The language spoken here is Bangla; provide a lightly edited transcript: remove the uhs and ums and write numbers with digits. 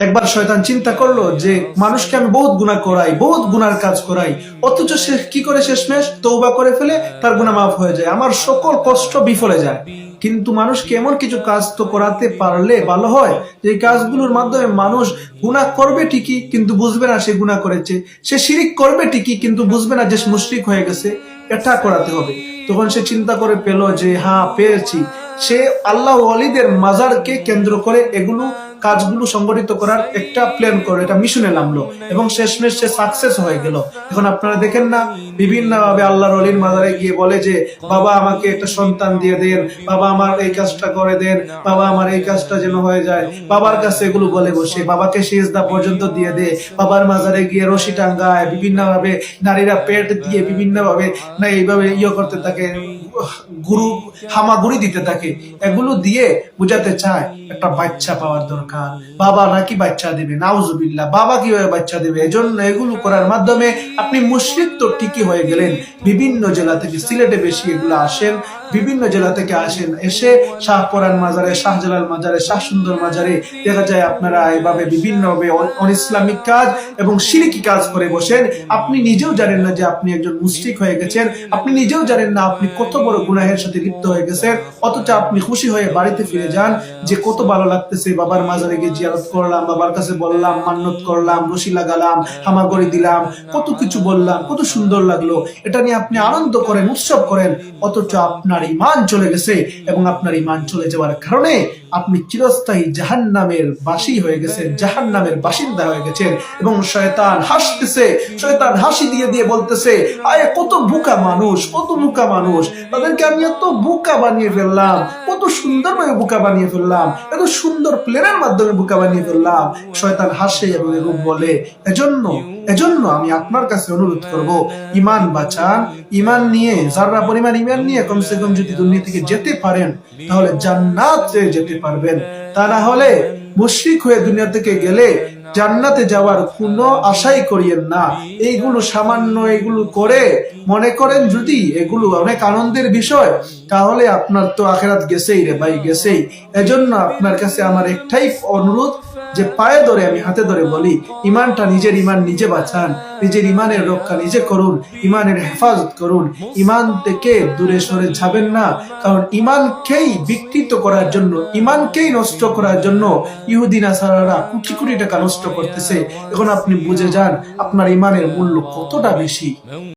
একবার শয়তান চিন্তা করলো যে মানুষকে আমি বহুত গুনাহ করাই, বহুত গুনার কাজ করাই, অথচ সে কি করে শেষমেশ তওবা করে ফেলে, তার গুনাহ মাফ হয়ে যায়, আমার সকল কষ্ট বিফলে যায়। কিন্তু মানুষকে এমন কিছু কাজ তো করাতে পারলে ভালো হয়, যে কাজগুলোর মাধ্যমে মানুষ গুনাহ করবে ঠিকই কিন্তু বুঝবে না সে গুনাহ করেছে, সে শিরিক করবে ঠিকই কিন্তু বুঝবে না যে সে মুশরিক হয়ে গেছে। এটা করাতে হবে। তখন সে চিন্তা করে পেল যে হ্যাঁ, পেয়েছি। সে আল্লাহ ওয়ালিদের মাজারকে কেন্দ্র করে এগুলো কাজগুলো সংগঠিত করার একটা প্ল্যান করে, এটা মিশনে নামলো এবং শেষমেশ সে সাকসেস হয়ে গেল। এখন আপনারা দেখেন না, বিভিন্ন ভাবে আল্লাহর ওলির মাজারে গিয়ে বলে যে বাবা আমাকে একটা সন্তান দিয়ে দেন, বাবা আমার এই কাজটা করে দেন, বাবা আমার এই কাজটা যেন হয়ে যায়। বাবার কাছে এগুলো বলে বসে, বাবাকে সিজদা পর্যন্ত দিয়ে দে, বাবার মাজারে গিয়ে রশি টাঙ্গায়, বিভিন্ন ভাবে নারীরা পেট দিয়ে বিভিন্ন ভাবে না এইভাবে করতে থাকে, গুরু হামাগুড়ি দিতে থাকে। এগুলো দিয়ে বুঝাতে চায় একটা বাচ্চা পাওয়ার দরকার। বাবা নাকি বাচ্চা দেবে? নাউজুবিল্লাহ, বাবা কিভাবে বাচ্চা দেবে? এজন্য এগুলো করার মাধ্যমে আপনি মুশরিক তো ঠিকই হয়ে গেলেন। বিভিন্ন জেলা থেকে, সিলেটে বেশি এগুলো আসেন, বিভিন্ন জেলা থেকে আসেন, এসে শাহপরান মাজারে, শাহজালাল মাজারে, শাহ সুন্দর মাজারে দেখা যায় আপনারা এভাবে বিভিন্ন ভাবে অনিসলামিক কাজ এবং শিরকি কাজ করে বসেন। আপনি নিজেও জানেন না যে আপনি একজন মুশরিক হয়ে গেছেন, আপনি নিজেও জানেন না আপনি কত বড় গুনাহের সাথে লিপ্ত হয়ে গেছেন, অথচ আপনি খুশি হয়ে বাড়িতে ফিরে যান যে কত ভালো লাগতেছে, বাবার মাজারে গিয়ে জিয়ারত করলাম, বাবার কাছে বললাম, মান্নত করলাম, রশি লাগালাম, হামাগুড়ি দিলাম, কত কিছু বললাম, কত সুন্দর লাগলো। এটা নিয়ে আপনি আনন্দ করেন, উৎসব করেন, অথচ আপনার ঈমান চলে গেছে এবং আপনার ঈমান চলে যাওয়ার কারণে আপনি চিরস্থায়ী জাহান্নামের বাসী হয়ে গেছেন, জাহান্নামের বাসিন্দা হয়ে গেছেন। এবং শয়তান হাসতেছে, শয়তান হাসি দিয়ে দিয়ে বলতেছে, আয় কত বোকা মানুষ, কত বোকা মানুষ, তাদেরকে আমি এত বোকা বানিয়ে ফেললাম, কত সুন্দরভাবে বোকা বানিয়ে ফেললাম, এত সুন্দর প্ল্যানের মাধ্যমে বোকা বানিয়ে ফেললাম। শয়তান হাসে এবং এরূপ বলে। এজন্য আমি আপনার কাছে অনুরোধ করব, ঈমান বাঁচান। ঈমান নিয়ে, যারা পরিমাণ ঈমান নিয়ে কমসে কম যদি দুনিয়া থেকে যেতে পারেন তাহলে জান্নাতে যেতে পারবেন। তা না হলে মুশরিক হয়ে দুনিয়া থেকে গেলে জান্নাতে যাওয়ার কোনো আশাই করিয়েন না। এইগুলো সামান্য, এগুলো করে মনে করেন যদি এগুলো অনেক আনন্দের বিষয়, তাহলে আপনার তো আখিরাত গেছেই রে ভাই, গেছেই। এজন্য আপনার কাছে আমার একটাই অনুরোধ, যে পায়ে ধরে, আমি হাতে ধরে বলি, ঈমানটা, নিজের ঈমান নিজে বাঁচান, নিজের ঈমানের রক্ষা নিজে করুন, ঈমানের হেফাজত করুন। ঈমান থেকে দূরে সরে যাবেন না, কারণ ঈমানকেই বিকৃত করার জন্য, ঈমানকেই নষ্ট করার জন্য ইহুদি নাসারারা কোটি কোটি টাকা নষ্ট করতেছে। এখন আপনি বুঝে যান আপনার ঈমানের মূল্য কতটা বেশি।